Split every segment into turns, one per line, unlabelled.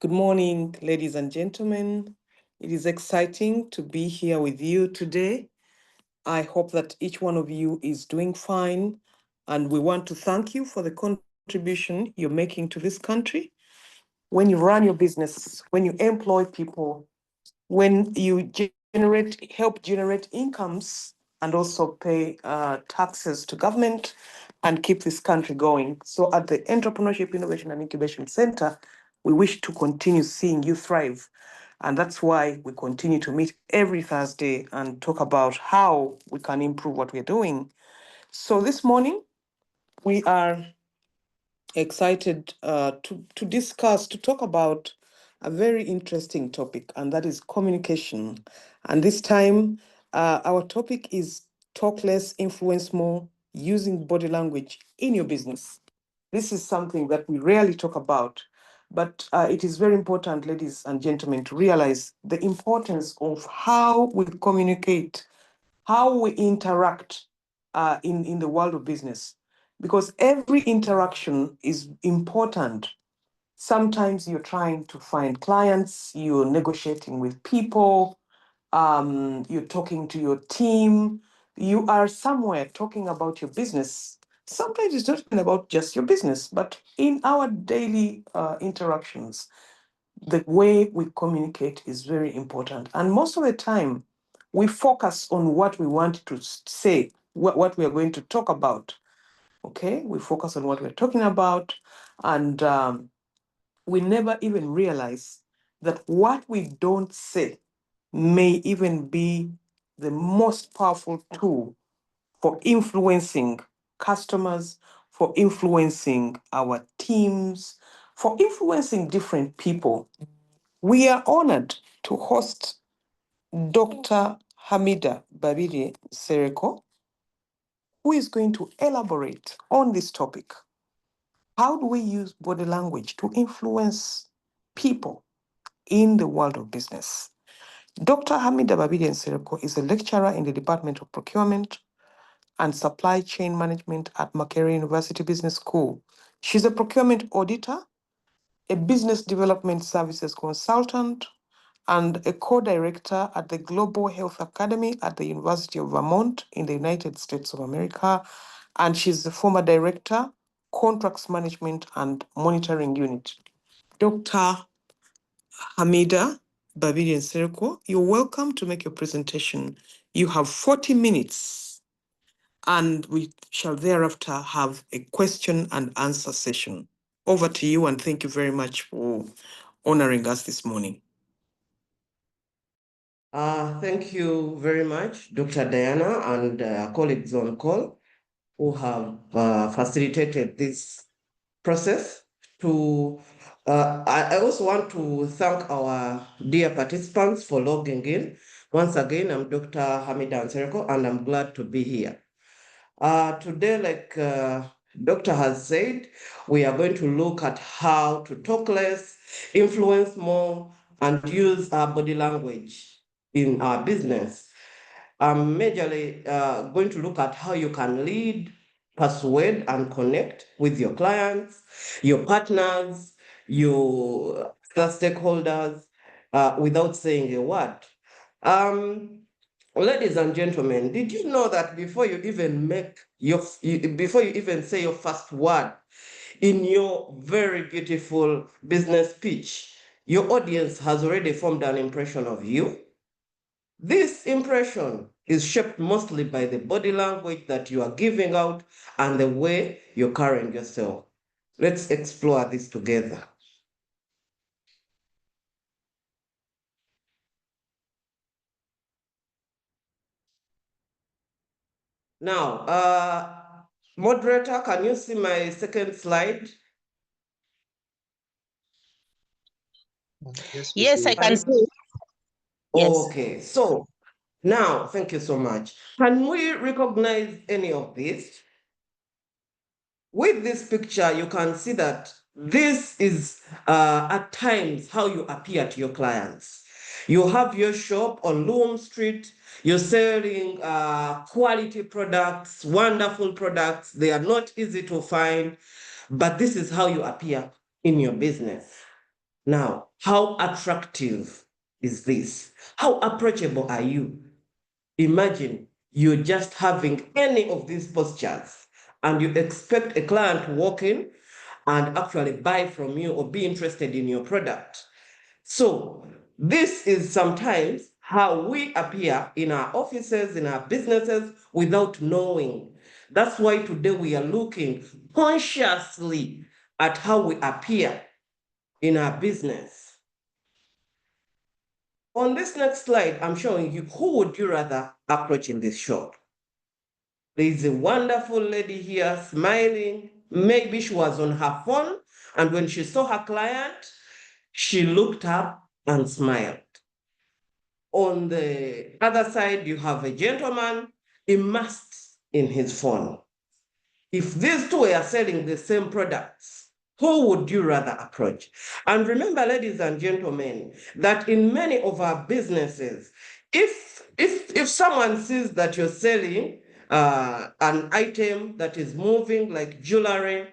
Good morning, ladies and gentlemen. It is exciting to be here with you today. I hope that each one of you is doing fine, and we want to thank you for the contribution you're making to this country. When you run your business, when you employ people, when you help generate incomes and also pay taxes to government and keep this country going. So at the Entrepreneurship, Innovation and Incubation Centre, we wish to continue seeing you thrive. And that's why we continue to meet every Thursday and talk about how we can improve what we're doing. So this morning, we are excited to talk about a very interesting topic, and that is communication. And this time, our topic is talk less, influence more, using body language in your business. This is something that we rarely talk about, but it is very important, ladies and gentlemen, to realize the importance of how we communicate, how we interact in the world of business, because every interaction is important. Sometimes you're trying to find clients, you're negotiating with people, you're talking to your team, you are somewhere talking about your business. Sometimes it's not even about just your business, but in our daily interactions, the way we communicate is very important. And most of the time, we focus on what we want to say, what we are going to talk about. Okay, we focus on what we're talking about, and we never even realize that what we don't say may even be the most powerful tool for influencing customers, for influencing our teams, for influencing different people. We are honored to host Dr. Hamidah Babirye Nsereko, who is going to elaborate on this topic. How do we use body language to influence people in the world of business? Dr. Hamidah Babirye Nsereko is a lecturer in the Department of Procurement and Supply Chain Management at Makerere University Business School. She's a procurement auditor, a business development services consultant, and a co-director at the Global Health Academy at the University of Vermont in the United States of America. And she's the former director, Contracts Management and Monitoring Unit. Dr. Hamidah Babirye Nsereko, you're welcome to make your presentation. You have 40 minutes, and we shall thereafter have a question and answer session. Over to you, and thank you very much for honoring us this morning.
Thank you very much, Dr. Diana and colleagues on call who have facilitated this process. I also want to thank our dear participants for logging in. Once again, I'm Dr. Hamidah Nsereko, and I'm glad to be here. Today, like Doctor has said, we are going to look at how to talk less, influence more, and use our body language in our business. I'm majorly going to look at how you can lead, persuade, and connect with your clients, your partners, your other stakeholders without saying a word. Ladies and gentlemen, did you know that before you even say your first word in your very beautiful business pitch, your audience has already formed an impression of you? This impression is shaped mostly by the body language that you are giving out and the way you're carrying yourself. Let's explore this together. Now, moderator, can you see my second slide?
Yes, I can see.
Yes. Okay, so now, thank you so much. Can we recognize any of this? With this picture, you can see that this is at times how you appear to your clients. You have your shop on Loom Street, you're selling quality products, wonderful products. They are not easy to find, but this is how you appear in your business. Now, How attractive is this? How approachable are you? Imagine you're just having any of these postures and you expect a client to walk in and actually buy from you or be interested in your product. So this is sometimes how we appear in our offices, in our businesses without knowing. That's why today we are looking consciously at how we appear in our business. On this next slide, I'm showing you who would you rather approach in this shop. There is a wonderful lady here smiling. Maybe she was on her phone, and when she saw her client, she looked up and smiled. On the other side, you have a gentleman immersed in his phone. If these two are selling the same products, who would you rather approach? And remember, ladies and gentlemen, that in many of our businesses, if someone sees that you're selling an item that is moving like jewelry,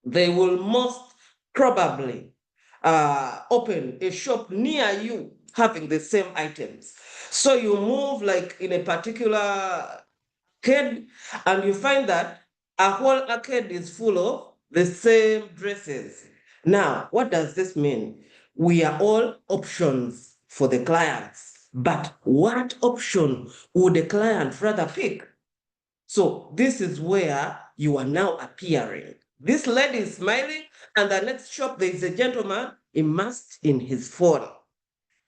they will most probably open a shop near you having the same items. So you move like in a particular arcade and you find that a whole arcade is full of the same dresses. Now, what does this mean? We are all options for the clients, but what option would the client rather pick? So this is where you are now appearing. This lady is smiling, and the next shop there is a gentleman immersed in his phone.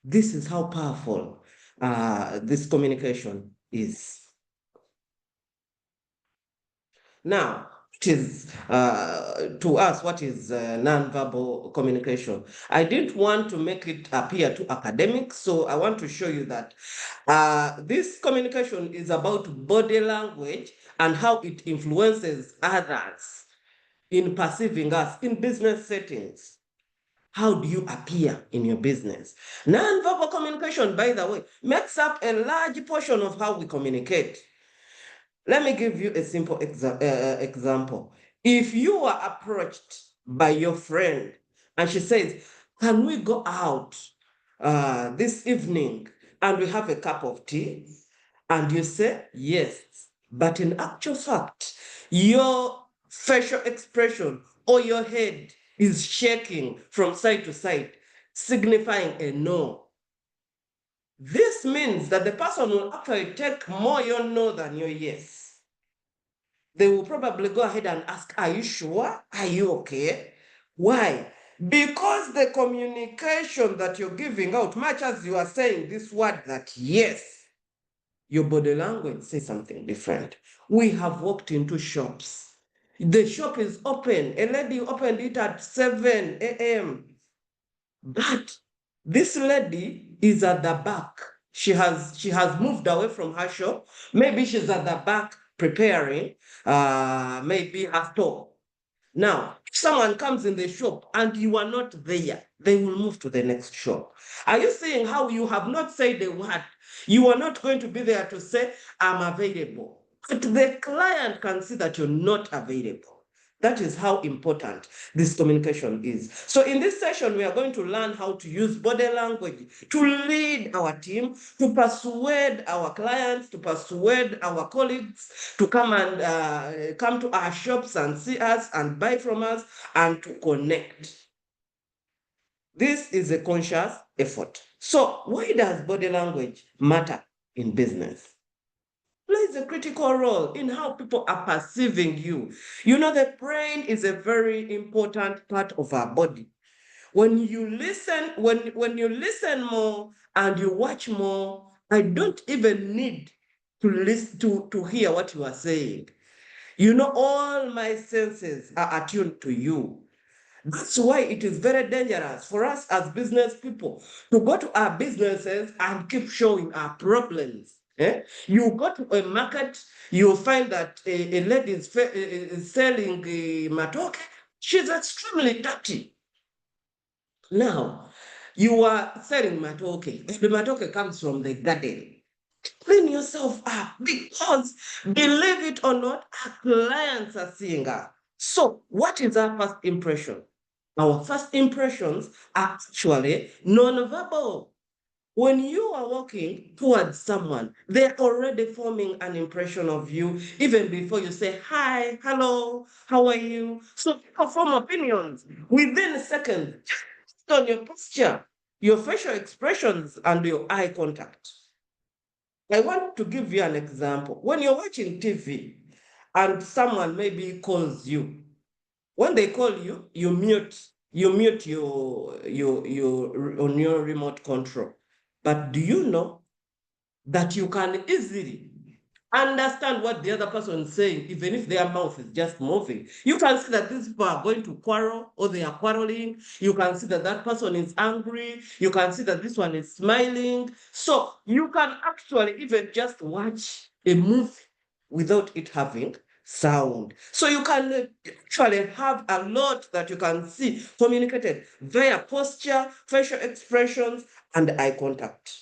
This is how powerful this communication is. Now, it is to us, what is nonverbal communication? I didn't want to make it appear too academic, so I want to show you that this communication is about body language and how it influences others in perceiving us in business settings. How do you appear in your business? Nonverbal communication, by the way, makes up a large portion of how we communicate. Let me give you a simple example. If you are approached by your friend and she says, can we go out this evening and we have a cup of tea? And you say, yes. But in actual fact, your facial expression or your head is shaking from side to side, signifying a no. This means that the person will actually take more your no than your yes. They will probably go ahead and ask, are you sure? Are you okay? Why? Because the communication that you're giving out, much as you are saying this word that yes, your body language says something different. We have walked into shops. The shop is open. A lady opened it at 7 a.m. But this lady is at the back. She has moved away from her shop. Maybe she's at the back preparing maybe her store. Now, if someone comes in the shop and you are not there, they will move to the next shop. Are you seeing how you have not said a word? You are not going to be there to say, I'm available. But the client can see that you're not available. That is how important this communication is. So in this session, we are going to learn how to use body language to lead our team, to persuade our clients, to persuade our colleagues to come and come to our shops and see us and buy from us and to connect. This is a conscious effort. So why does body language matter in business? Plays a critical role in how people are perceiving you. You know, the brain is a very important part of our body. When you listen, when you listen more and you watch more, I don't even need to listen to hear what you are saying. You know, all my senses are attuned to you. That's why it is very dangerous for us as business people to go to our businesses and keep showing our problems. You go to a market, you'll find that a lady is selling matoke. She's extremely dirty. Now, you are selling matoke. The matoke comes from the garden. Clean yourself up because, believe it or not, our clients are seeing her. So, what is our first impression? Our first impressions are actually non-verbal. When you are walking towards someone, they're already forming an impression of you even before you say, hi, hello, how are you? So people form opinions within seconds, just on your posture, your facial expressions, and your eye contact. I want to give you an example. When you're watching TV and someone maybe calls you, when they call you, you mute your on your remote control. But do you know that you can easily understand what the other person is saying, even if their mouth is just moving? You can see that these people are going to quarrel or they are quarreling. You can see that that person is angry. You can see that this one is smiling. So you can actually even just watch a movie without it having sound. So you can actually have a lot that you can see communicated via posture, facial expressions, and eye contact.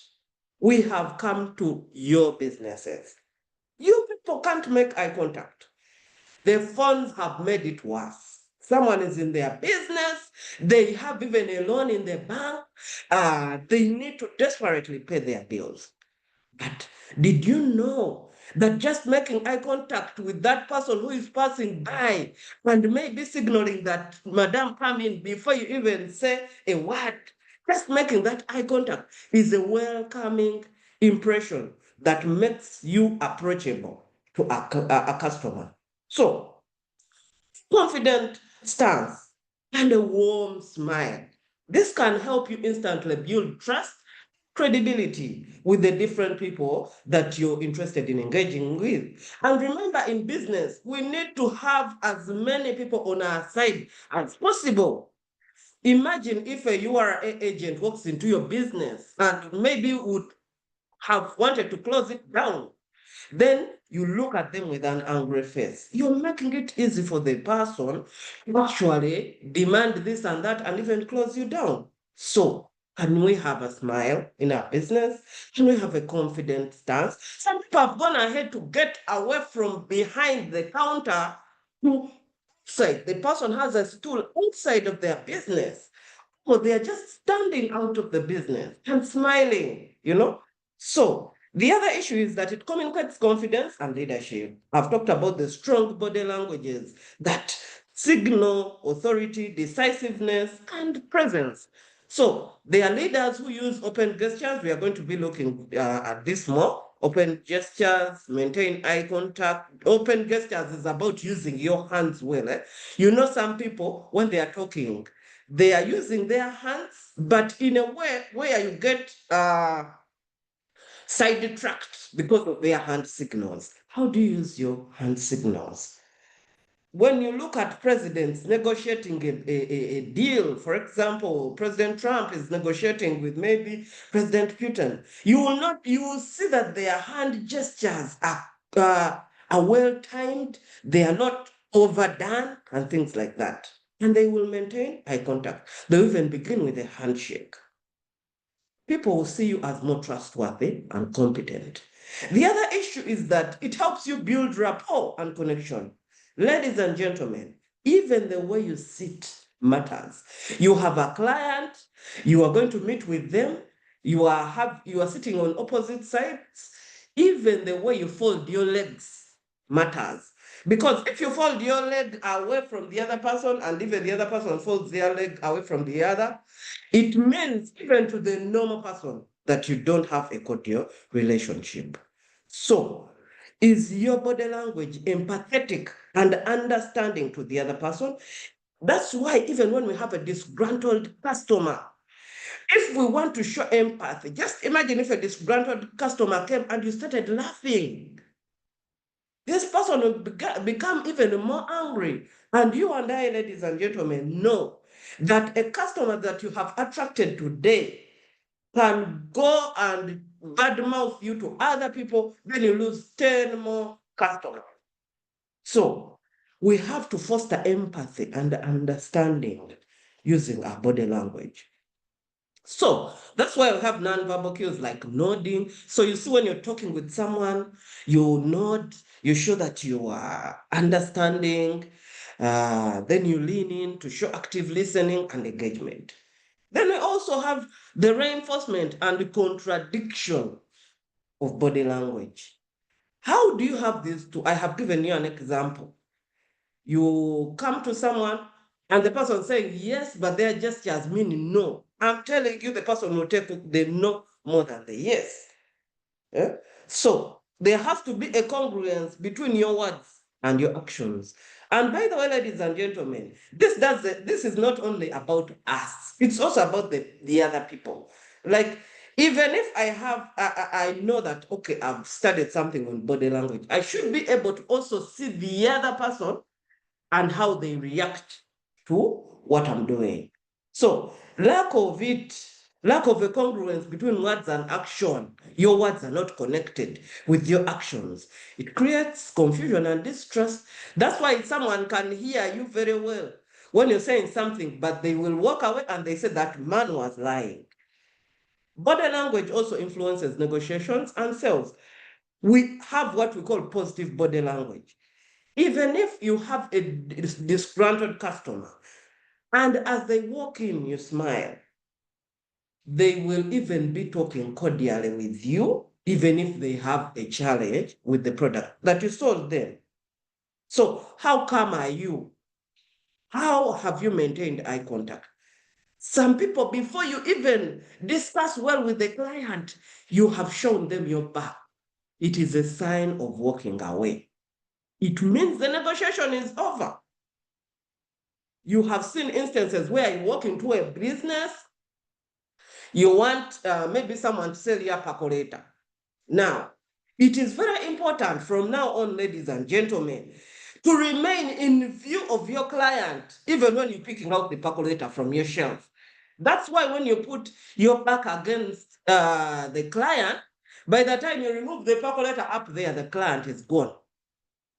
We have come to your businesses. You people can't make eye contact. The phones have made it worse. Someone is in their business, they have even a loan in the bank, they need to desperately pay their bills. But did you know that just making eye contact with that person who is passing by and maybe signaling that, Madam, come in, before you even say a word, just making that eye contact is a welcoming impression that makes you approachable to a customer. So, confident stance and a warm smile. This can help you instantly build trust, credibility with the different people that you're interested in engaging with. And remember, in business, we need to have as many people on our side as possible. Imagine if a URA agent walks into your business and maybe would have wanted to close it down. Then you look at them with an angry face. You're making it easy for the person to actually demand this and that and even close you down. So, can we have a smile in our business? Can we have a confident stance? Some people have gone ahead to get away from behind the counter to outside. The person has a stool outside of their business. Or they are just standing out of the business and smiling, you know? So the other issue is that it communicates confidence and leadership. I've talked about the strong body languages that signal authority, decisiveness, and presence. So there are leaders who use open gestures. We are going to be looking at this more. Open gestures, maintain eye contact. Open gestures is about using your hands well. You know, some people, when they are talking, they are using their hands, but in a way where you get sidetracked because of their hand signals. How do you use your hand signals? When you look at presidents negotiating a deal, for example, President Trump is negotiating with maybe President Putin, you will see that their hand gestures are well timed, they are not overdone, and things like that. And they will maintain eye contact. They'll even begin with a handshake. People will see you as more trustworthy and competent. The other issue is that it helps you build rapport and connection. Ladies and gentlemen, even the way you sit matters. You have a client, you are going to meet with them, you are sitting on opposite sides. Even the way you fold your legs matters. Because if you fold your leg away from the other person and even the other person folds their leg away from the other, it means even to the normal person that you don't have a cordial relationship. So, is your body language empathetic and understanding to the other person? That's why even when we have a disgruntled customer, if we want to show empathy, just imagine if a disgruntled customer came and you started laughing. This person will become even more angry. And you and I, ladies and gentlemen, know that a customer that you have attracted today can go and badmouth you to other people, then you lose 10 more customers. So we have to foster empathy and understanding using our body language. So that's why we have nonverbal cues like nodding. So you see when you're talking with someone, you nod, you show that you are understanding. Then you lean in to show active listening and engagement. Then we also have the reinforcement and the contradiction of body language. How do you have these two? I have given you an example. You come to someone and the person saying yes, but their gestures mean no. I'm telling you, the person will take the no more than the yes. Yeah? So there has to be a congruence between your words and your actions. And by the way, ladies and gentlemen, this is not only about us, it's also about the other people. Like, even if I know that, okay, I've studied something on body language, I should be able to also see the other person and how they react to what I'm doing. So lack of a congruence between words and action. Your words are not connected with your actions. It creates confusion and distrust. That's why someone can hear you very well when you're saying something, but they will walk away and they say that man was lying. Body language also influences negotiations and sales. We have what we call positive body language. Even if you have a disgruntled customer, and as they walk in, you smile, they will even be talking cordially with you, even if they have a challenge with the product that you sold them. So, how calm are you? How have you maintained eye contact? Some people, before you even discuss well with the client, you have shown them your back. It is a sign of walking away. It means the negotiation is over. You have seen instances where you walk into a business, you want maybe someone to sell you a percolator. Now, it is very important from now on, ladies and gentlemen, to remain in view of your client, even when you're picking out the percolator from your shelf. That's why when you put your back against the client, by the time you remove the percolator up there, the client is gone.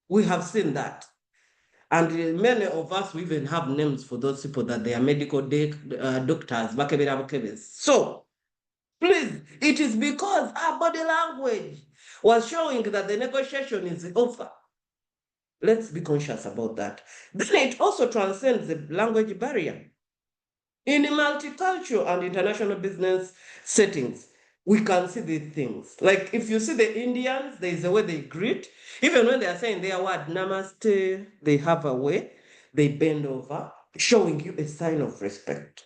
We have seen that. And many of us, we even have names for those people that they are medical doctors. So, please, it is because our body language was showing that the negotiation is over. Let's be conscious about that. Then it also transcends the language barrier. In multicultural and international business settings, we can see these things. Like if you see the Indians, there is a way they greet. Even when they are saying their word namaste, they have a way, they bend over, showing you a sign of respect.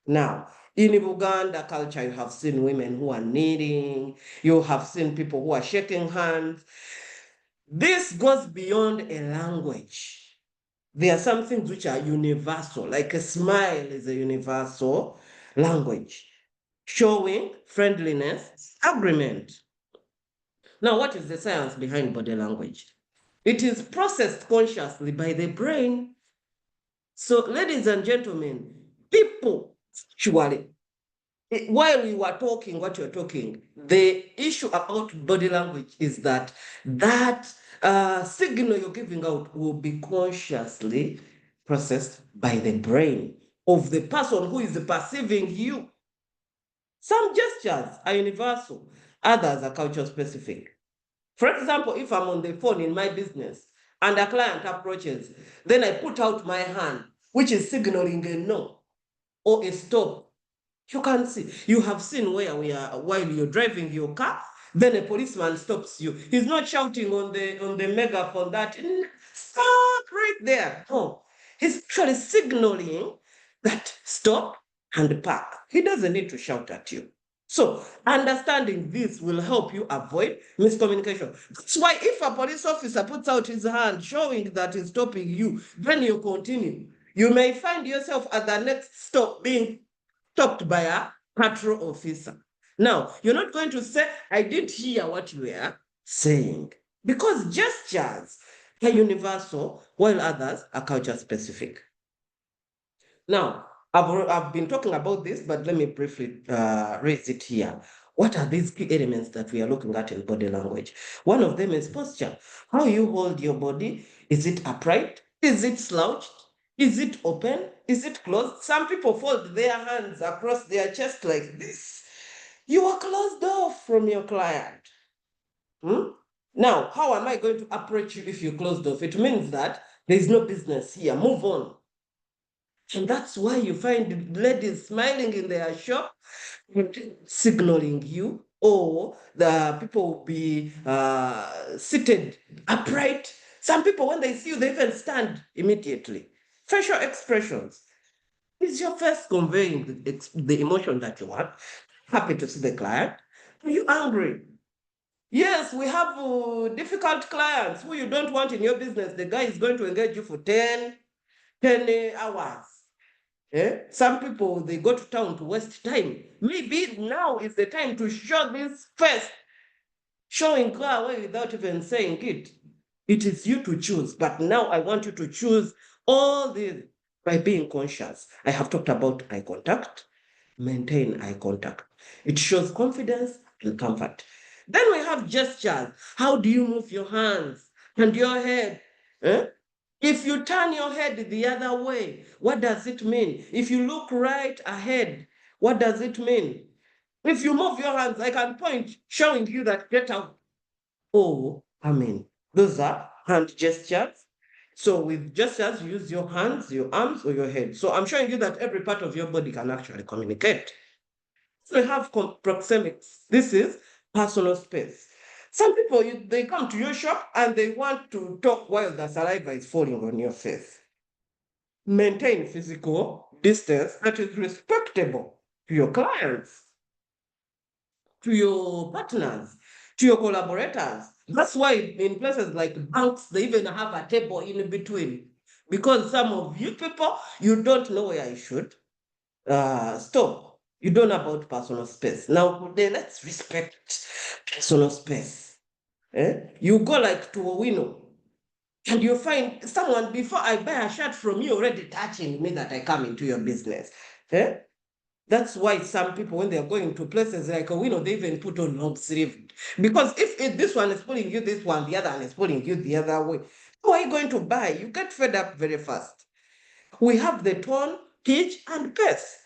Now, in Uganda culture, you have seen women who are kneeling, you have seen people who are shaking hands. This goes beyond a language. There are some things which are universal, like a smile is a universal language, showing friendliness, agreement. Now, what is the science behind body language? It is processed consciously by the brain. So, ladies and gentlemen, people actually, while we were talking what you're talking, the issue about body language is that signal you're giving out will be consciously processed by the brain of the person who is perceiving you. Some gestures are universal, others are culture specific. For example, if I'm on the phone in my business and a client approaches, then I put out my hand, which is signaling a no or a stop. You can see, you have seen where we are while you're driving your car, then a policeman stops you. He's not shouting on the megaphone that stop right there. No, he's actually signaling that stop and park. He doesn't need to shout at you. So understanding this will help you avoid miscommunication. That's why if a police officer puts out his hand showing that he's stopping you, then you continue. You may find yourself at the next stop being stopped by a patrol officer. Now, you're not going to say, I didn't hear what you were saying, because gestures are universal while others are culture specific. Now, I've been talking about this, but let me briefly raise it here. What are these key elements that we are looking at in body language? One of them is posture. How you hold your body. Is it upright? Is it slouched? Is it open? Is it closed? Some people fold their hands across their chest like this. You are closed off from your client. Hmm? Now, how am I going to approach you if you're closed off? It means that There's no business here. Move on. And that's why you find ladies smiling in their shop, signaling you, or the people will be seated upright. Some people, when they see you, they even stand immediately. Facial expressions. Is your face conveying the emotion that you want? Happy to see the client. Are you angry? Yes, we have difficult clients who you don't want in your business. The guy is going to engage you for 10 hours. Some people, they go to town to waste time. Maybe now is the time to show this first, showing go away without even saying it. It is you to choose, but now I want you to choose all this by being conscious. I have talked about eye contact. Maintain eye contact. It shows confidence and comfort. Then we have gestures. How do you move your hands and your head? Eh? If you turn your head the other way, what does it mean? If you look right ahead, what does it mean? If you move your hands, I can point showing you that get out. Oh, I mean, those are hand gestures. So with gestures, you use your hands, your arms, or your head. So I'm showing you that every part of your body can actually communicate. So we have proxemics. This is personal space. Some people, they come to your shop and they want to talk while the saliva is falling on your face. Maintain physical distance that is respectable to your clients, to your partners, to your collaborators. That's why in places like banks, they even have a table in between. Because some of you people, you don't know where you should stop. You don't know about personal space. Now, today, let's respect personal space. You go like to a window and you find someone, before I buy a shirt from you, already touching me that I come into your business. That's why some people, when they're going to places like a window, they even put on long sleeve. Because if this one is pulling you this one, the other one is pulling you the other way, how are you going to buy? You get fed up very fast. We have the tone, pitch, and pace.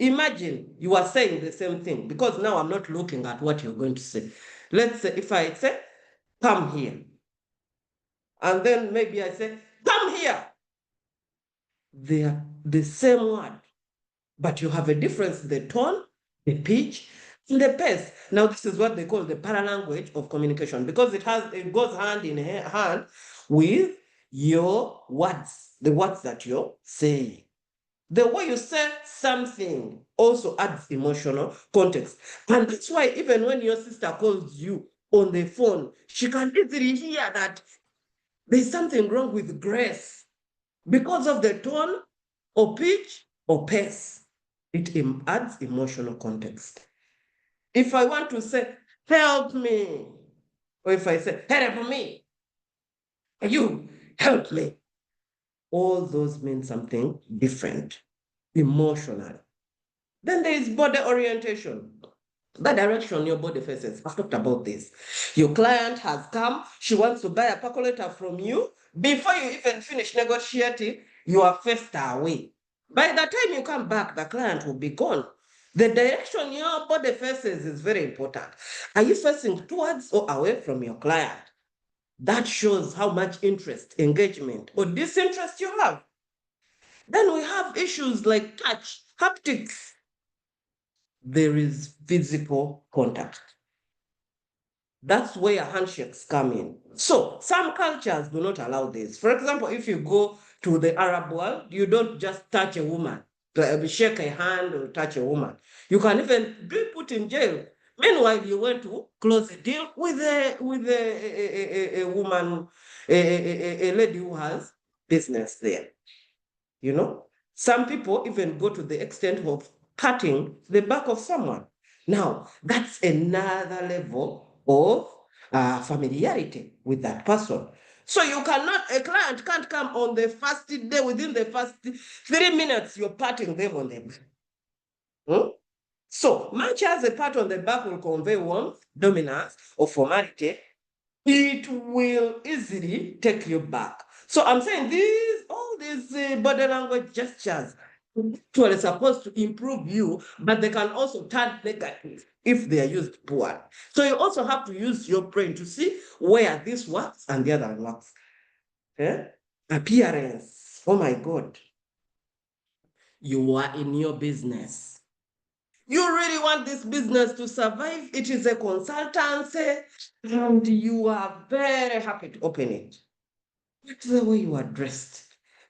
Imagine you are saying the same thing, because now I'm not looking at what you're going to say. Let's say if I say, come here, and then maybe I say, come here. They are the same word, but you have a difference in the tone, the pitch, and the pace. Now, this is what they call the paralanguage of communication, because it goes hand in hand with your words, the words that you're saying. The way you say something also adds emotional context. And that's why even when your sister calls you on the phone, she can easily hear that there's something wrong with Grace because of the tone or pitch or pace. It adds emotional context. If I want to say, help me, or if I say, help me, you help me, all those mean something different emotionally. Then there is body orientation. The direction your body faces. I've talked about this. Your client has come, she wants to buy a calculator from you. Before you even finish negotiating, you are faced away. By the time you come back, the client will be gone. The direction your body faces is very important. Are you facing towards or away from your client? That shows how much interest, engagement, or disinterest you have. Then we have issues like touch, haptics. There is physical contact. That's where handshakes come in. So some cultures do not allow this. For example, if you go to the Arab world, you don't just touch a woman, shake a hand or touch a woman. You can even be put in jail. Meanwhile, you went to close a deal with a woman, a lady who has business there. You know, some people even go to the extent of cutting the back of someone. Now, that's another level of familiarity with that person. So a client can't come on the first day, within the first 3 minutes, you're patting them on the back. So much as a pat on the back will convey warmth, dominance, or formality, it will easily take you back. So I'm saying all these body language gestures are supposed to improve you, but they can also turn negative if they are used poorly. So you also have to use your brain to see where this works and the other works. appearance. Oh my God. You are in your business. You really want this business to survive. It is a consultancy, and you are very happy to open it. But the way you are dressed,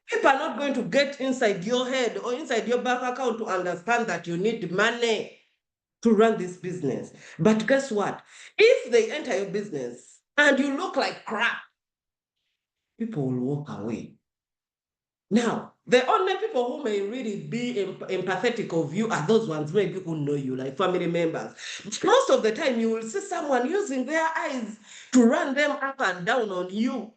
people are not going to get inside your head or inside your bank account to understand that you need money to run this business. But guess what? If they enter your business and you look like crap, people will walk away. Now, the only people who may really be empathetic of you are those ones maybe who know you, like family members. Most of the time, you will see someone using their eyes to run them up and down on you.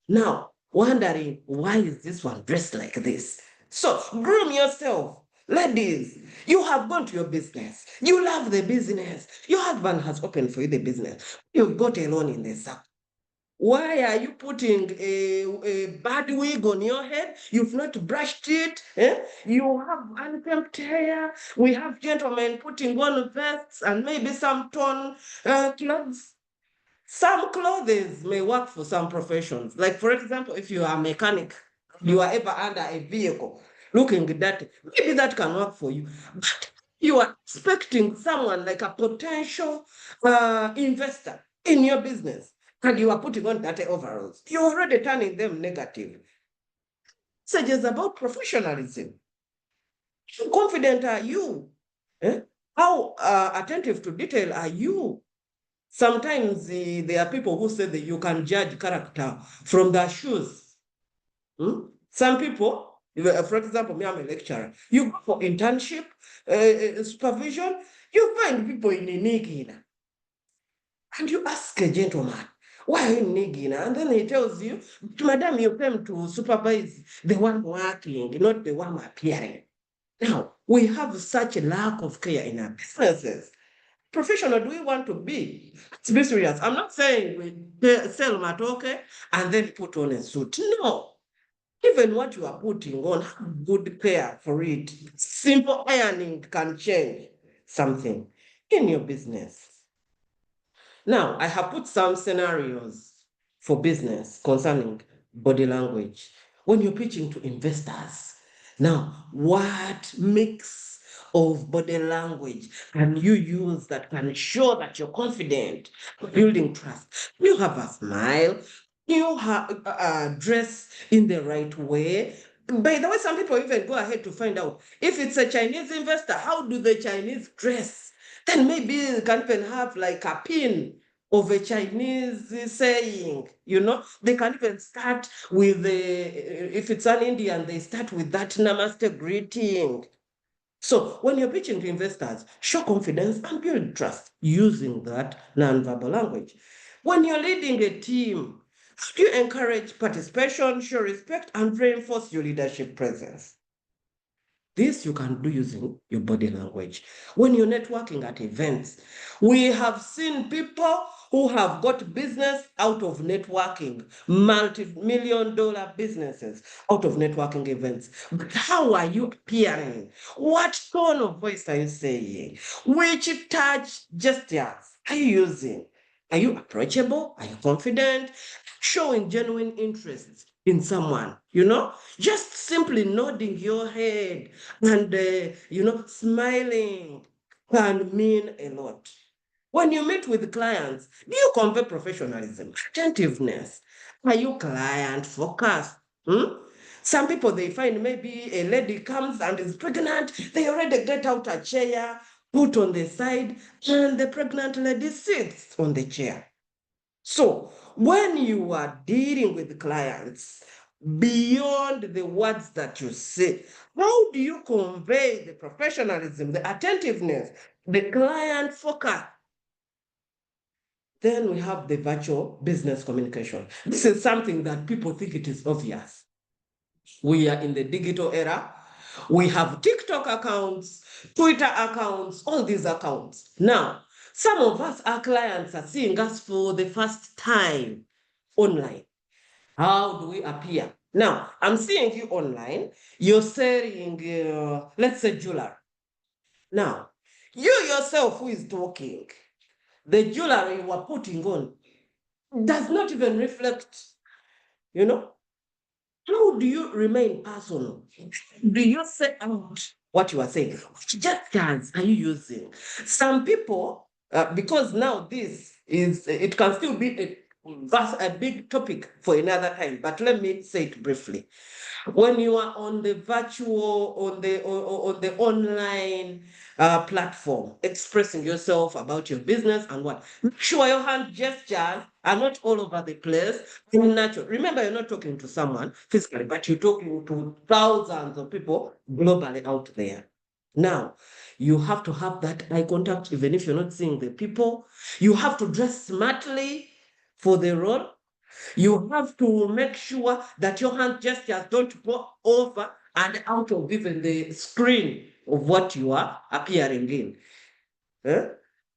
Now, wondering, why is this one dressed like this? So, groom yourself. Ladies, you have gone to your business. You love the business. Your husband has opened for you the business. You've got a loan in the sack. Why are you putting a bad wig on your head? You've not brushed it. You have unkempt hair. We have gentlemen putting on vests and maybe some torn clothes. Some clothes may work for some professions. Like, for example, if you are a mechanic, you are ever under a vehicle looking dirty, maybe that can work for you. But you are expecting someone like a potential investor in your business, and you are putting on dirty overalls. You're already turning them negative. Messages about professionalism. How confident are you? How attentive to detail are you? Sometimes there are people who say that you can judge character from their shoes. Some people, for example, me, I'm a lecturer. You go for internship, supervision, you find people in Nigina. And you ask a gentleman, why are you in Nigina? And then he tells you, Madam, you came to supervise the one working, not the one appearing. Now, we have such a lack of care in our businesses. Professional do we want to be? Let's be serious. I'm not saying we sell matoke and then put on a suit. No. Even what you are putting on, have good care for it. Simple ironing can change something in your business. Now, I have put some scenarios for business concerning body language. When you're pitching to investors, now, what mix of body language can you use that can show that you're confident, building trust? You have a smile, you have dress in the right way. By the way, some people even go ahead to find out if it's a Chinese investor, how do the Chinese dress? Then maybe you can even have like a pin of a Chinese saying, they can even start with if it's an Indian, they start with that namaste greeting. So when you're pitching to investors, show confidence and build trust using that nonverbal language. When you're leading a team, you encourage participation, show respect, and reinforce your leadership presence. This you can do using your body language. When you're networking at events, we have seen people who have got business out of networking, multi-million-dollar businesses out of networking events. But how are you appearing? What tone of voice are you saying? Which touch gestures are you using? Are you approachable? Are you confident? Showing genuine interest in someone, just simply nodding your head and, smiling can mean a lot. When you meet with clients, do you convey professionalism, attentiveness? Are you client focused? Some people, they find maybe a lady comes and is pregnant, they already get out a chair, put on the side, and the pregnant lady sits on the chair. So when you are dealing with clients, beyond the words that you say, how do you convey the professionalism, the attentiveness, the client focus? Then we have the virtual business communication. This is something that people think it is obvious. We are in the digital era. We have TikTok accounts, Twitter accounts, all these accounts. Now, some of us, our clients, are seeing us for the first time online. How do we appear? Now, I'm seeing you online. You're selling, let's say, jewelry. Now, you yourself who is talking, the jewelry you are putting on does not even reflect, How do you remain personal? Do you say out what you are saying? Which gestures are you using? Some people, because now this is, it can still be a big topic for another time, but let me say it briefly. When you are on the virtual, on the online platform, expressing yourself about your business and what, make sure your hand gestures are not all over the place and natural. Remember, you're not talking to someone physically, but you're talking to thousands of people globally out there. Now, you have to have that eye contact, even if you're not seeing the people. You have to dress smartly for the role. You have to make sure that your hand gestures don't go over and out of even the screen of what you are appearing in. Eh?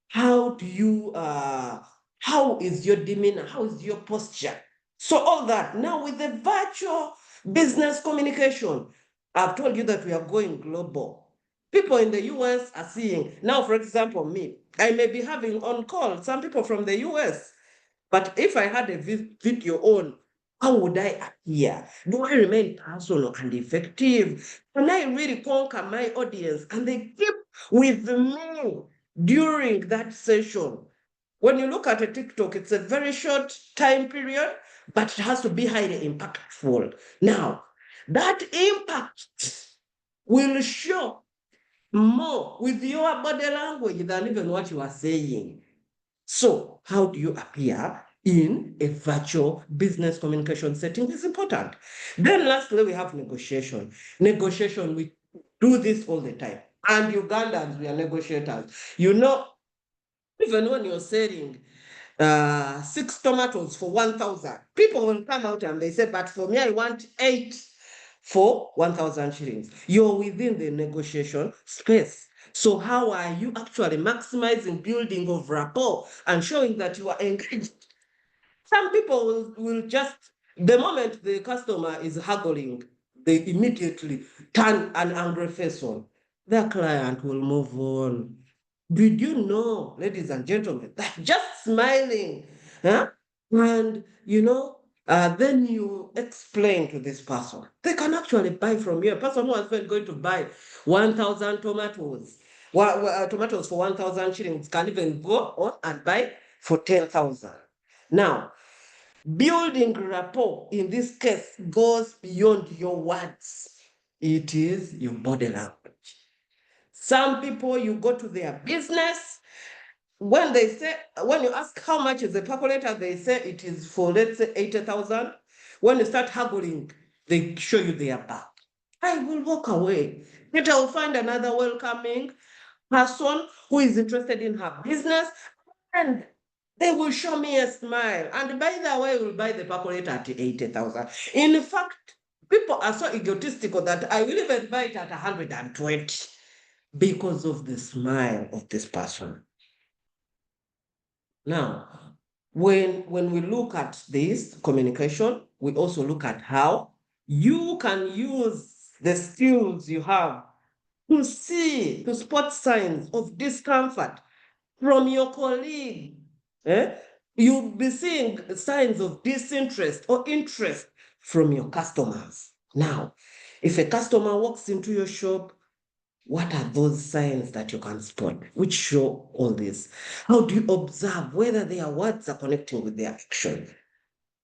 How do you, how is your demeanor? How is your posture? So all that. Now with the virtual business communication, I've told you that we are going global. People in the US are seeing. Now, for example, me, I may be having on call some people from the US. But if I had a video on, how would I appear? Do I remain personal and effective? Can I really conquer my audience? And they keep with me during that session. When you look at a TikTok, it's a very short time period, but it has to be highly impactful. Now, that impact will show more with your body language than even what you are saying. So, how do you appear in a virtual business communication setting is important. Then lastly, we have negotiation. Negotiation, we do this all the time. And Ugandans, we are negotiators. You know, even when you're selling 6 tomatoes for 1,000, people will come out and they say, but for me, I want 8 for 1,000 shillings. You're within the negotiation space. So how are you actually maximizing building of rapport and showing that you are engaged? Some people will just, the moment the customer is haggling, they immediately turn an angry face on. The client will move on. Did you know, ladies and gentlemen, that just smiling, huh? And then you explain to this person, they can actually buy from you. A person who was going to buy 1,000 tomatoes, tomatoes for 1,000 shillings can even go on and buy for 10,000. Now, building rapport in this case goes beyond your words. It is your body language. Some people, you go to their business, when you ask how much is the percolator, they say it is for, let's say, 80,000. When you start haggling, they show you their back. I will walk away. But I will find another welcoming person who is interested in her business, and they will show me a smile. And by the way, will buy the percolator at 80,000. In fact, people are so egotistical that I will even buy it at 120 because of the smile of this person. Now, when we look at this communication, we also look at how you can use the skills you have to spot signs of discomfort from your colleague. You'll be seeing signs of disinterest or interest from your customers. Now, if a customer walks into your shop, what are those signs that you can spot which show all this? How do you observe whether their words are connecting with their action?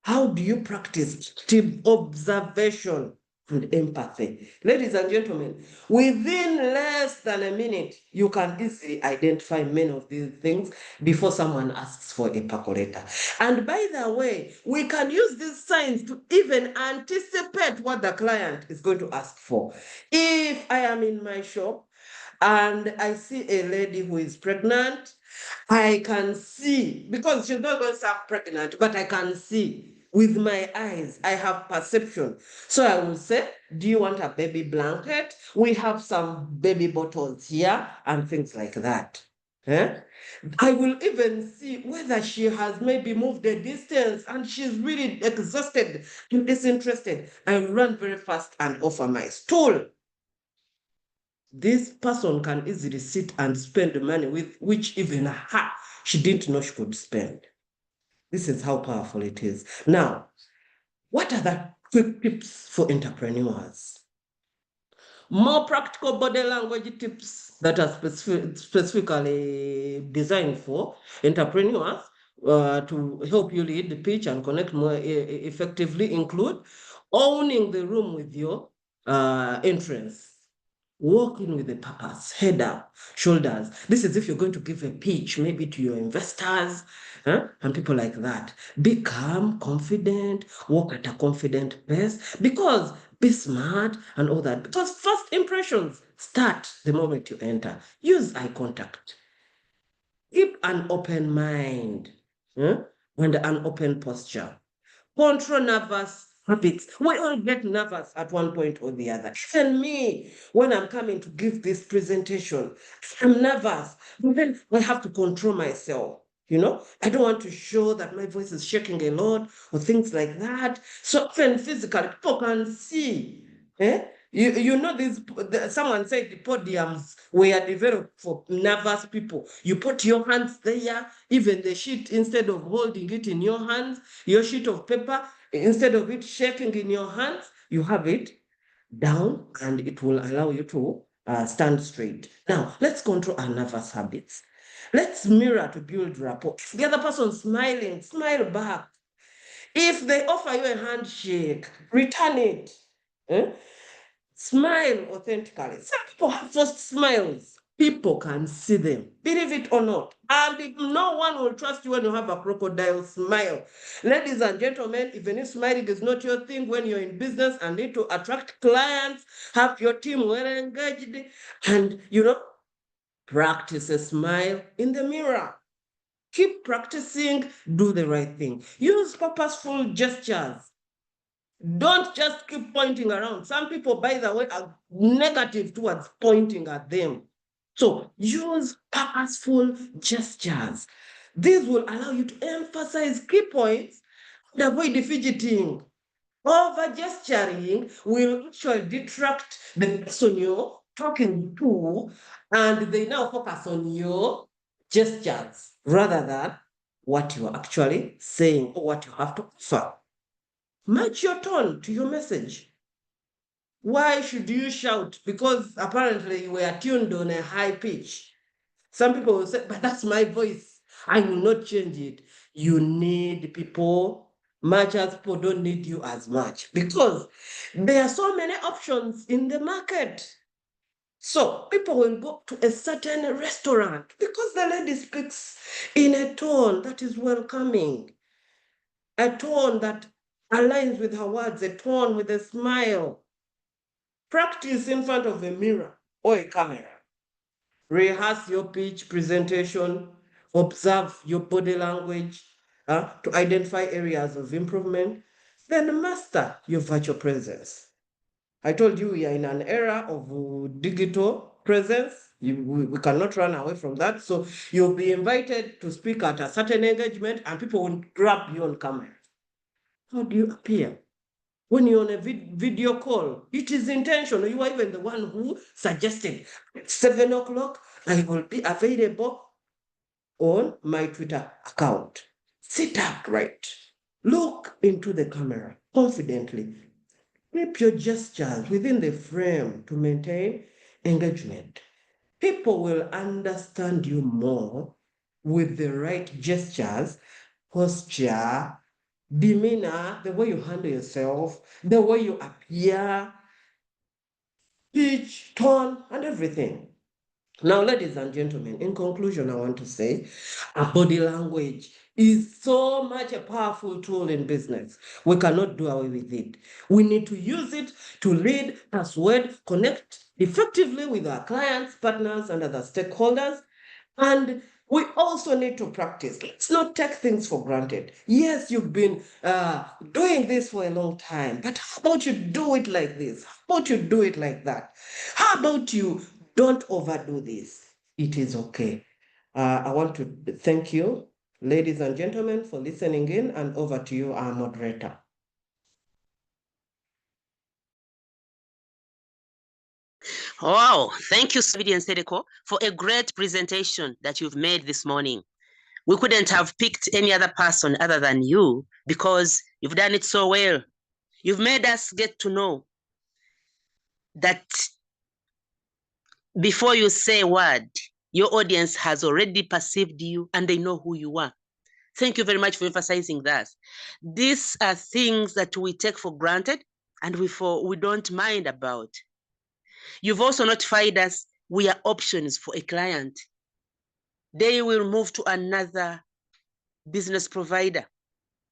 How do you practice active observation and empathy? Ladies and gentlemen, within less than a minute, you can easily identify many of these things before someone asks for a percolator. And by the way, we can use these signs to even anticipate what the client is going to ask for. If I am in my shop and I see a lady who is pregnant, I can see, because she's not going to sound pregnant, but I can see with my eyes, I have perception. So I will say, do you want a baby blanket? We have some baby bottles here and things like that. I will even see whether she has maybe moved a distance and she's really exhausted and disinterested. I will run very fast and offer my stool. This person can easily sit and spend money with which even her, she didn't know she could spend. This is how powerful it is. Now, what are the quick tips for entrepreneurs. More practical body language tips that are specifically designed for entrepreneurs to help you lead the pitch and connect more effectively include owning the room with your entrance. Walking with a purpose, head up, shoulders. This is if you're going to give a pitch, maybe to your investors and people like that. Be calm, confident, walk at a confident pace, because be smart and all that. Because first impressions start the moment you enter. Use eye contact. Keep an open mind and an open posture. Control nervous habits. We all get nervous at one point or the other. Even me, when I'm coming to give this presentation, I'm nervous. But then I have to control myself. I don't want to show that my voice is shaking a lot or things like that. So even physically, people can see. Someone said the podiums were developed for nervous people. You put your hands there, even the sheet, instead of holding it in your hands, your sheet of paper, instead of it shaking in your hands, you have it down and it will allow you to stand straight. Now, let's control our nervous habits. Let's mirror to build rapport. If the other person smiling, smile back. If they offer you a handshake, return it. Smile authentically. Some people have just smiles. People can see them, believe it or not. And no one will trust you when you have a crocodile smile. Ladies and gentlemen, even if smiling is not your thing when you're in business and need to attract clients, have your team well engaged, and practice a smile in the mirror. Keep practicing, do the right thing. Use purposeful gestures. Don't just keep pointing around. Some people, by the way, are negative towards pointing at them. So use purposeful gestures. This will allow you to emphasize key points and avoid fidgeting. Over gesturing will actually detract the person you're talking to, and they now focus on your gestures rather than what you are actually saying or what you have to offer. Match your tone to your message. Why should you shout? Because apparently you were tuned on a high pitch. Some people will say, but that's my voice. I will not change it. You need people, much as people don't need you as much, because there are so many options in the market. So people will go to a certain restaurant because the lady speaks in a tone that is welcoming, a tone that aligns with her words, a tone with a smile. Practice in front of a mirror or a camera. Rehearse your pitch presentation. Observe your body language to identify areas of improvement. Then master your virtual presence. I told you we are in an era of digital presence. We cannot run away from that. So you'll be invited to speak at a certain engagement and people will grab you on camera. How do you appear? When you're on a video call, it is intentional. You are even the one who suggested at 7 o'clock, I will be available on my Twitter account. Sit upright. Look into the camera confidently. Keep your gestures within the frame to maintain engagement. People will understand you more with the right gestures, posture, demeanor, the way you handle yourself, the way you appear, pitch, tone, and everything. Now, ladies and gentlemen, in conclusion, I want to say our body language is so much a powerful tool in business. We cannot do away with it. We need to use it to lead, persuade, connect effectively with our clients, partners, and other stakeholders. And we also need to practice. Let's not take things for granted. Yes, you've been doing this for a long time, but how about you do it like this? How about you do it like that? How about you don't overdo this? It is okay. I want to thank you, ladies and gentlemen, for listening in, and over to you, our moderator.
Wow, thank you, Hamidah Nsereko, for a great presentation that you've made this morning. We couldn't have picked any other person other than you because you've done it so well. You've made us get to know that before you say a word, your audience has already perceived you and they know who you are. Thank you very much for emphasizing that. These are things that we take for granted and we don't mind about. You've also notified us we are options for a client. They will move to another business provider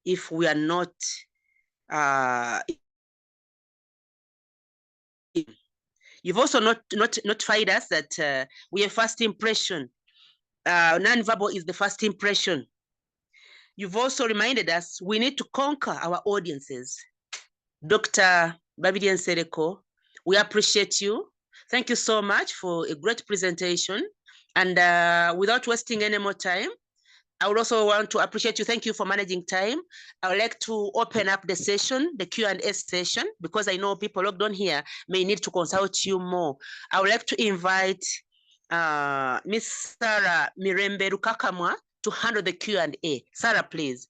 if we are not you've also notified us that we have first impression. Non-verbal is the first impression. You've also reminded us we need to conquer our audiences. Dr. Babirye Nsereko, we appreciate you. Thank you so much for a great presentation. And without wasting any more time, I would also want to appreciate you. Thank you for managing time. I would like to open up the session, the Q&A session, because I know people logged on here may need to consult you more. I would like to invite Miss Sarah Mirembe Rukakamwa to handle the Q&A. Sarah, please.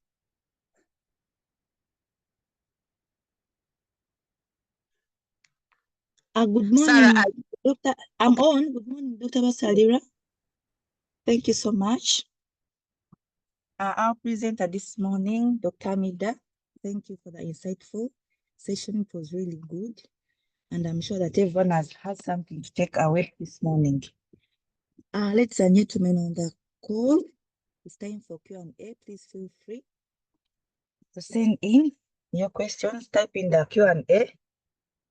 Good morning,
Sarah,
Doctor. I'm on. Good morning, Dr. Basalira. Thank you so much. Our presenter this morning, Dr. Hamidah. Thank you for the insightful session. It was really good. And I'm sure that everyone has had something to take away this morning. Ladies and gentlemen on the call, it's time for Q&A. Please feel free to send in your questions. Type in the Q&A,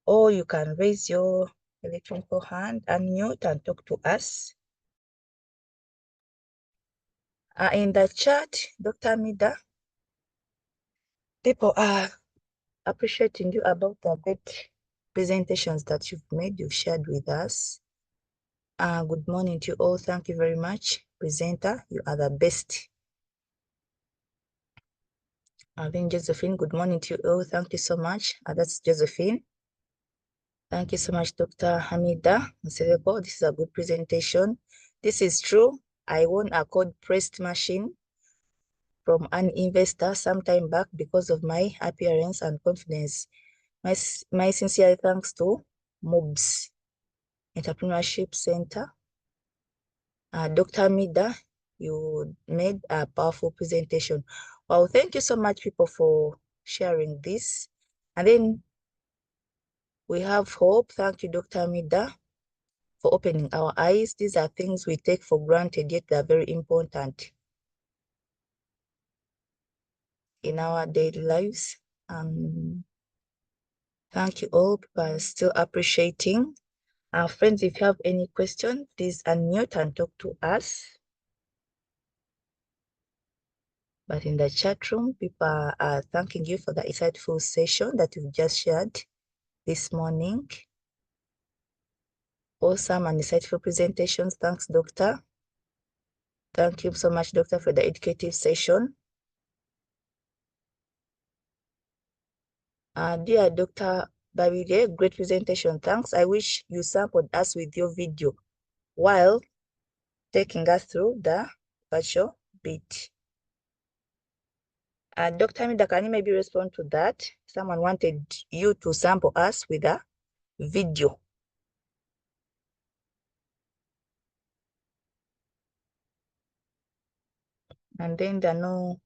or you can raise your electronic hand, unmute, and talk to us. In the chat, Dr. Hamidah, people are appreciating you about the great presentations that you've made, you've shared with us. Good morning to you all. Thank you very much. Presenter, you are the best. Then Josephine, good morning to you all. Thank you so much. That's Josephine. Thank you so much, Dr. Hamidah Nsereko. This is a good presentation. This is true. I won a code pressed machine from an investor some time back because of my appearance and confidence. My sincere thanks to MUBS Entrepreneurship Centre. Dr. Hamidah, you made a powerful presentation. Well, thank you so much, people, for sharing this. And then we have hope. Thank you, Dr. Hamidah, for opening our eyes. These are things we take for granted, yet they're very important in our daily lives. Thank you all. People are still appreciating. Our friends, if you have any questions, please unmute and talk to us. But in the chat room, people are thanking you for the insightful session that you've just shared this morning. Awesome and insightful presentations. Thanks, Doctor. Thank you so much, Doctor, for the educative session. Dear Dr. Babirye, great presentation. Thanks. I wish you sampled us with your video while taking us through the virtual bit. Dr. Hamidah, can you maybe respond to that? Someone wanted you to sample us with a video. And then there are no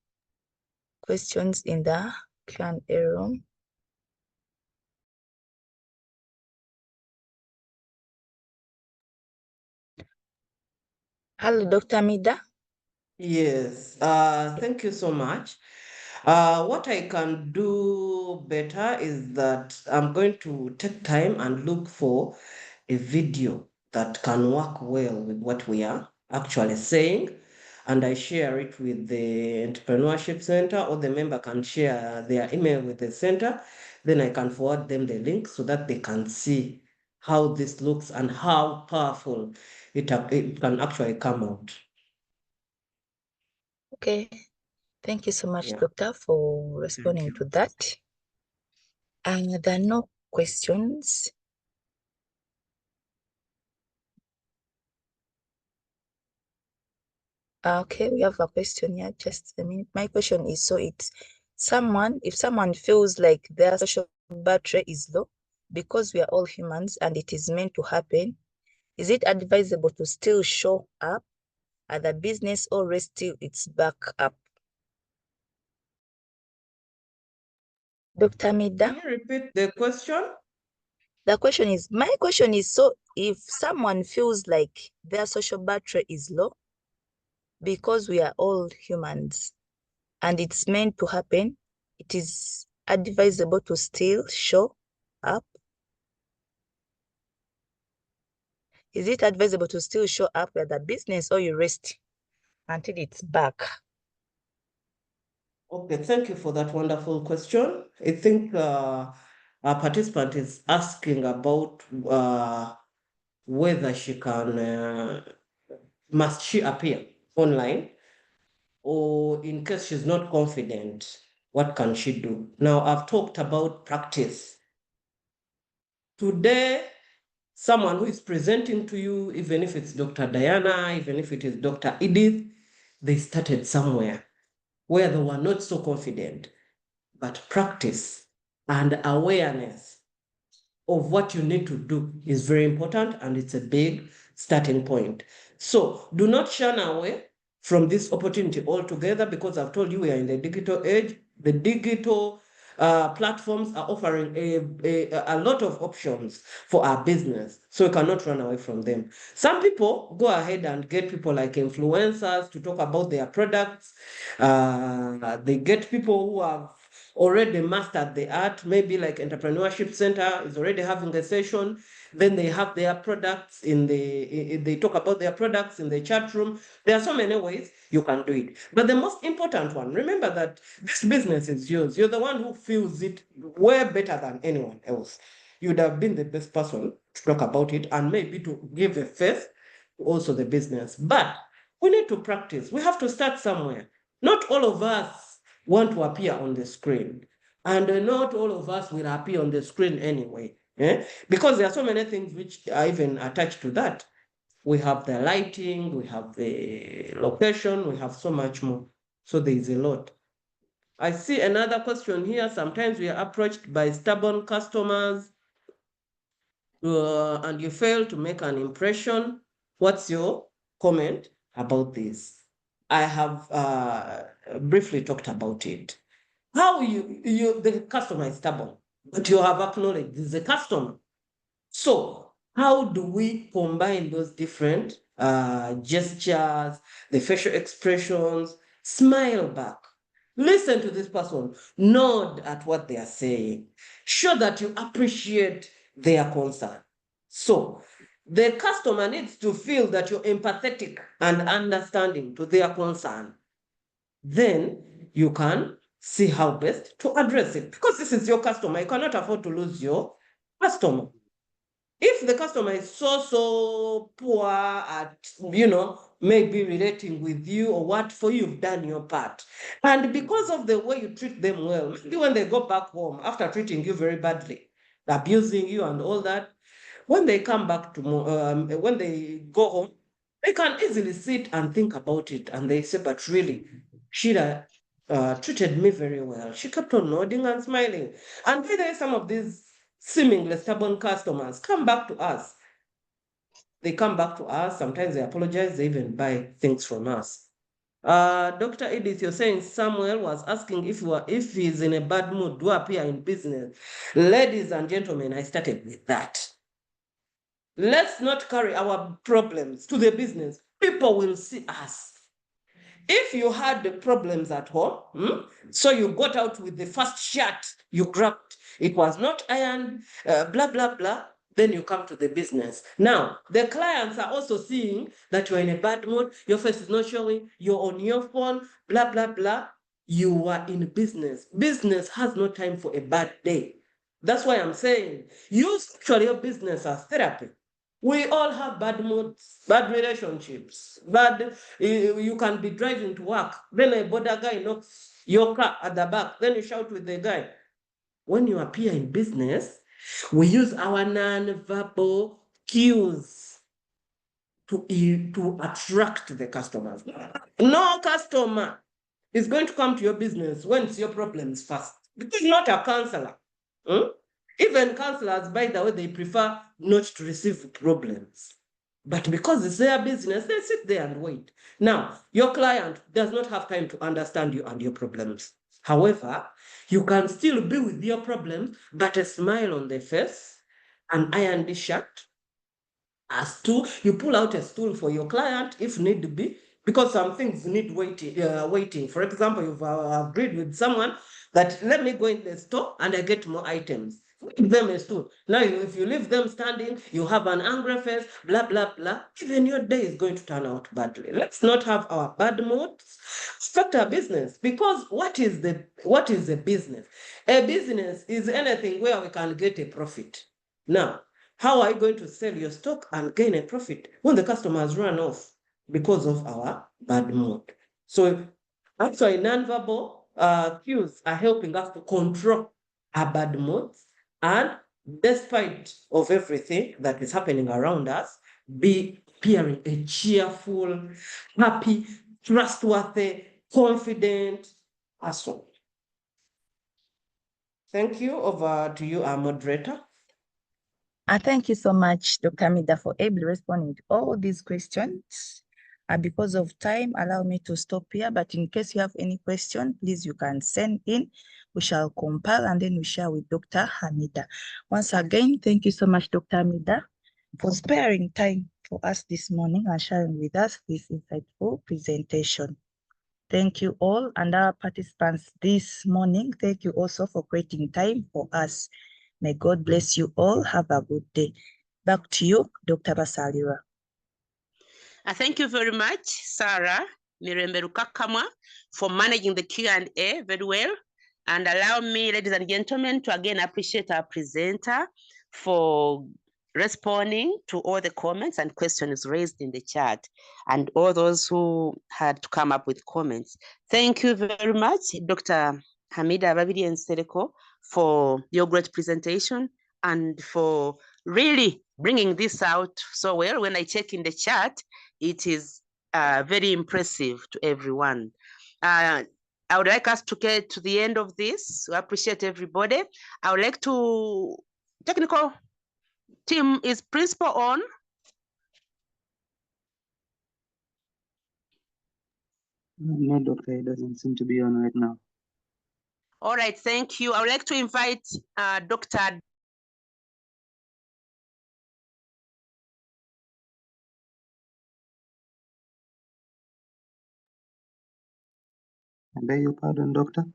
questions in the Q&A room. Hello, Dr. Hamidah.
Yes, thank you so much. What I can do better is that I'm going to take time and look for a video that can work well with what we are actually saying, and I share it with the Entrepreneurship Center, or the member can share their email with the center. Then I can forward them the link so that they can see how this looks and how powerful it can actually come out.
Okay. Thank you so much,
Yeah.
Doctor, for responding to that. And there are no questions. Okay, we have a question here. Just a minute. My question is, so it's someone, if someone feels like their social battery is low because we are all humans and it is meant to happen, is it advisable to still show up at the business or rest till it's back up? Dr. Hamidah?
Can you repeat the question?
The question is, my question is, so if someone feels like their social battery is low, because we are all humans and it's meant to happen, it is advisable to still show up? Is it advisable to still show up at the business or you rest until it's back?
Okay, thank you for that wonderful question. I think our participant is asking about whether she can, must she appear online, or in case she's not confident, what can she do? Now, I've talked about practice. Today, someone who is presenting to you, even if it's Dr. Diana, even if it is Dr. Edith, they started somewhere where they were not so confident, but practice and awareness of what you need to do is very important, and it's a big starting point. So do not shun away from this opportunity altogether, because I've told you we are in the digital age. The digital platforms are offering a lot of options for our business, so we cannot run away from them. Some people go ahead and get people like influencers to talk about their products. They get people who have already mastered the art, maybe like Entrepreneurship Centre is already having a session. Then they have their products they talk about their products in the chat room. There are so many ways you can do it. But the most important one, remember that this business is yours. You're the one who feels it way better than anyone else. You'd have been the best person to talk about it and maybe to give a face to also the business. But we need to practice. We have to start somewhere. Not all of us want to appear on the screen. And not all of us will appear on the screen anyway. Because there are so many things which are even attached to that. We have the lighting, we have the location, we have so much more. So there is a lot. I see another question here. Sometimes we are approached by stubborn customers and you fail to make an impression. What's your comment about this? I have briefly talked about it. How the customer is stubborn, but you have acknowledged this is a customer. So how do we combine those different gestures, the facial expressions, smile back, listen to this person, nod at what they are saying, show that you appreciate their concern. So the customer needs to feel that you're empathetic and understanding to their concern. Then you can see how best to address it, because this is your customer. You cannot afford to lose your customer. If the customer is so poor at, maybe relating with you or what, for you've done your part. And because of the way you treat them well, maybe when they go back home after treating you very badly, abusing you and all that, when they come back when they go home, they can easily sit and think about it, and they say, but really, Sheila treated me very well. She kept on nodding and smiling. And by the way, some of these seemingly stubborn customers come back to us. They come back to us. Sometimes they apologize. They even buy things from us. Dr. Edith, you're saying Samuel was asking if he's in a bad mood, do appear in business. Ladies and gentlemen, I started with that. Let's not carry our problems to the business. People will see us. If you had the problems at home, so you got out with the first shirt you grabbed, it was not ironed, blah, blah, blah, then you come to the business. Now, the clients are also seeing that you're in a bad mood, your face is not showing, you're on your phone, blah, blah, blah. You are in business. Business has no time for a bad day. That's why I'm saying, use actually your business as therapy. We all have bad moods, bad relationships, you can be driving to work, then a border guy knocks your car at the back, then you shout with the guy. When you appear in business, we use our non-verbal cues to attract the customers. No customer is going to come to your business when it's your problems first, because you're not a counselor. Even counselors, by the way, they prefer not to receive problems. But because it's their business, they sit there and wait. Now, your client does not have time to understand you and your problems. However, you can still be with your problems, but a smile on their face, an ironed shirt, a stool. You pull out a stool for your client if need be, because some things need waiting. For example, you've agreed with someone that let me go in the store and I get more items. Give them a stool. Now, if you leave them standing, you have an angry face, blah, blah, blah. Even your day is going to turn out badly. Let's not have our bad moods affect our business, because what is a business? A business is anything where we can get a profit. Now, how are you going to sell your stock and gain a profit when the customers run off because of our bad mood? So actually, non-verbal cues are helping us to control our bad moods, and despite of everything that is happening around us, be appearing a cheerful, happy, trustworthy, confident person. Thank you. Over to you, our moderator.
Thank you so much, Dr. Hamidah, for ably responding to all these questions. Because of time, allow me to stop here. But in case you have any question, please, you can send in. We shall compile and then we share with Dr. Hamidah. Once again, thank you so much, Dr. Hamidah, for sparing time for us this morning and sharing with us this insightful presentation. Thank you all, and our participants this morning. Thank you also for creating time for us. May God bless you all. Have a good day. Back to you, Dr. Basalirwa.
Thank you very much, Sarah Mirembe Rukakamwa, for managing the Q&A very well. And allow me, ladies and gentlemen, to again appreciate our presenter for responding to all the comments and questions raised in the chat, and all those who had to come up with comments. Thank you very much, Dr. Hamidah Babirye Nsereko, for your great presentation and for really bringing this out so well. When I check in the chat, it is very impressive to everyone. I would like us to get to the end of this. I appreciate everybody. I would like to, technical team, is principal on?
No, Doctor, it doesn't seem to be on right now.
All right, thank you. I would like to invite Dr.
I beg your pardon, Doctor?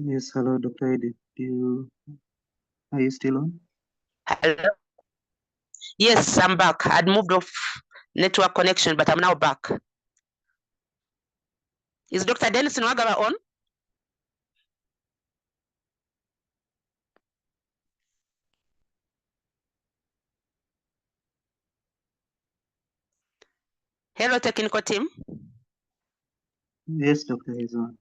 Yes, hello, Dr. Eddie. Are you still on?
Hello. Yes, I'm back. I'd moved off network connection, but I'm now back. Is Dr. Dennis Nwagaba on? Hello, technical team.
Yes, Doctor, he's on.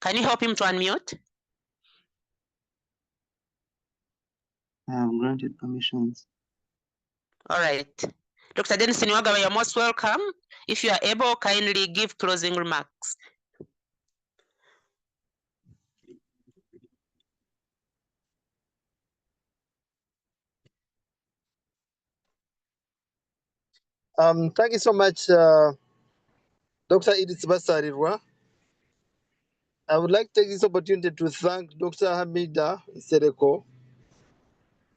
Can you help him to unmute?
I have granted permissions.
All right. Dr. Dennis Nwagaba, you're most welcome. If you are able, kindly give closing remarks.
Thank you so much, Dr. Edith Basarirwa. I would like to take this opportunity to thank Dr. Hamidah Nsereko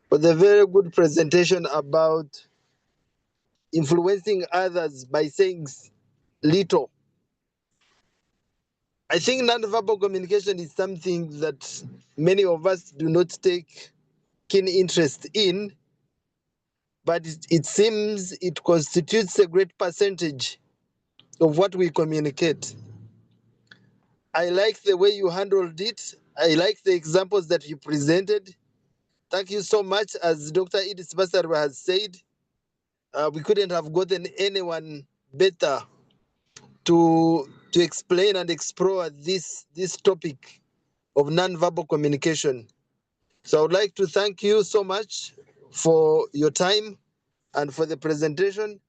for the very good presentation about influencing others by saying little. I think non-verbal communication is something that many of us do not take keen interest in, but it seems it constitutes a great percentage of what we communicate. I like the way you handled it. I like the examples that you presented. Thank you so much. As Dr. Edith Basarwa has said, we couldn't have gotten anyone better to explain and explore this topic of nonverbal communication. So I would like to thank you so much for your time and for the presentation.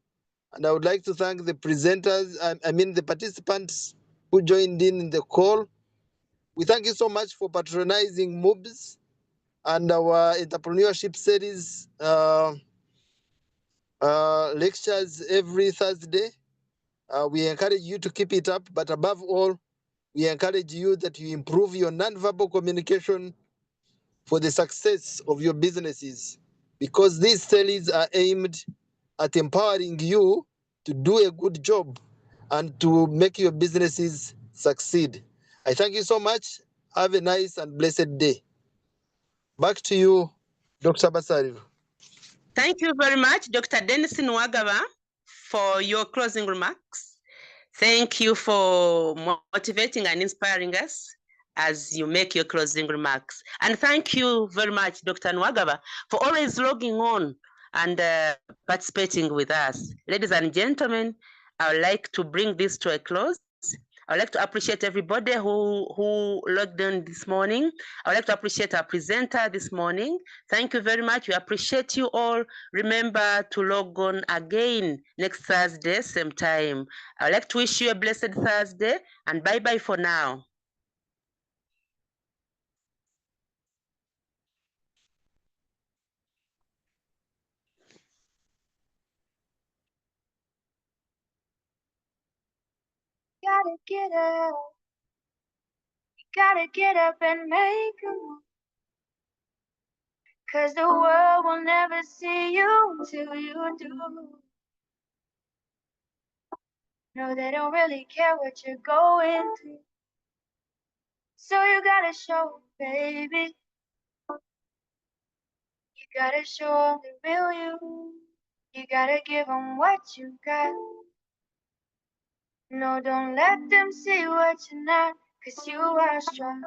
And I would like to thank the presenters, the participants who joined in the call. We thank you so much for patronizing MUBS and our entrepreneurship series lectures every Thursday. We encourage you to keep it up, but above all, we encourage you that you improve your nonverbal communication for the success of your businesses, because these series are aimed at empowering you to do a good job and to make your businesses succeed. I thank you so much. Have a nice and blessed day. Back to you, Dr. Basari.
Thank you very much, Dr. Dennis Nwagaba, for your closing remarks. Thank you for motivating and inspiring us as you make your closing remarks. And thank you very much, Dr. Nwagaba, for always logging on and participating with us. Ladies and gentlemen, I would like to bring this to a close. I would like to appreciate everybody who logged in this morning. I would like to appreciate our presenter this morning. Thank you very much. We appreciate you all. Remember to log on again next Thursday, same time. I would like to wish you a blessed Thursday and bye-bye for now.
Gotta get up. You gotta get up and make a move. 'Cause the world will never see you until you do. No, they don't really care what you're going through. So you gotta show, baby. You gotta show the real you. You gotta give them what you got. No, don't let them see what you're not. 'Cause you are strong.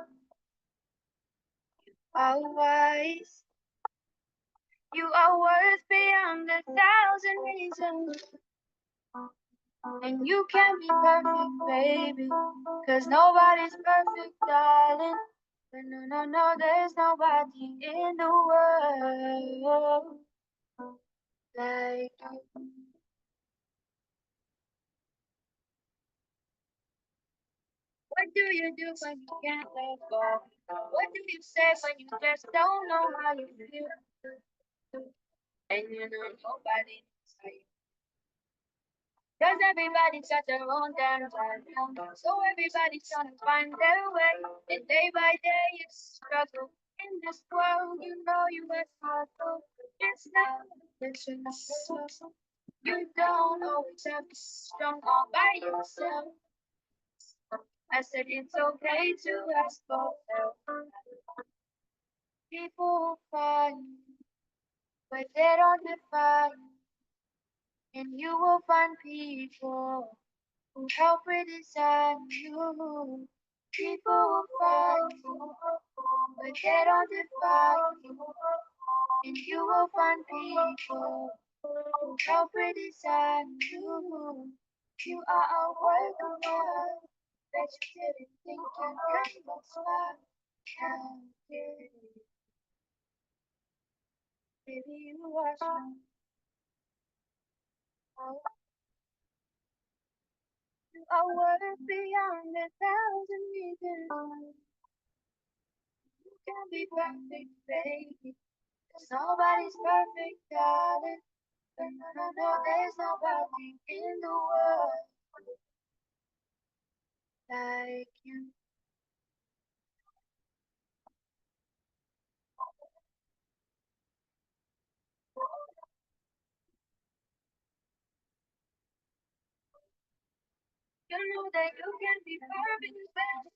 You are wise. You are worth beyond 1,000 reasons. And you can be perfect, baby. 'Cause nobody's perfect, darling. But no, there's nobody in the world like you. What do you do when you can't let go? What do you say when you just don't know how you feel? And you know nobody knows how you. 'Cause everybody's got their own damn time. So everybody's trying to find their way. And day by day it's a struggle. In this world, you know you must struggle. It's not that you don't always have to be strong all by yourself. I said it's okay to ask for help. People find but they don't define. And you will find people who help redesign you. People will find you, but they don't define you. And you will find people who help redesign you. You are a work of art that you didn't think you could inspire. Baby, you are strong. You are worth beyond 1,000 reasons. You can be perfect, baby. 'Cause nobody's perfect, darling. But no, there's nobody in the world like you. You know that you can be perfect, baby.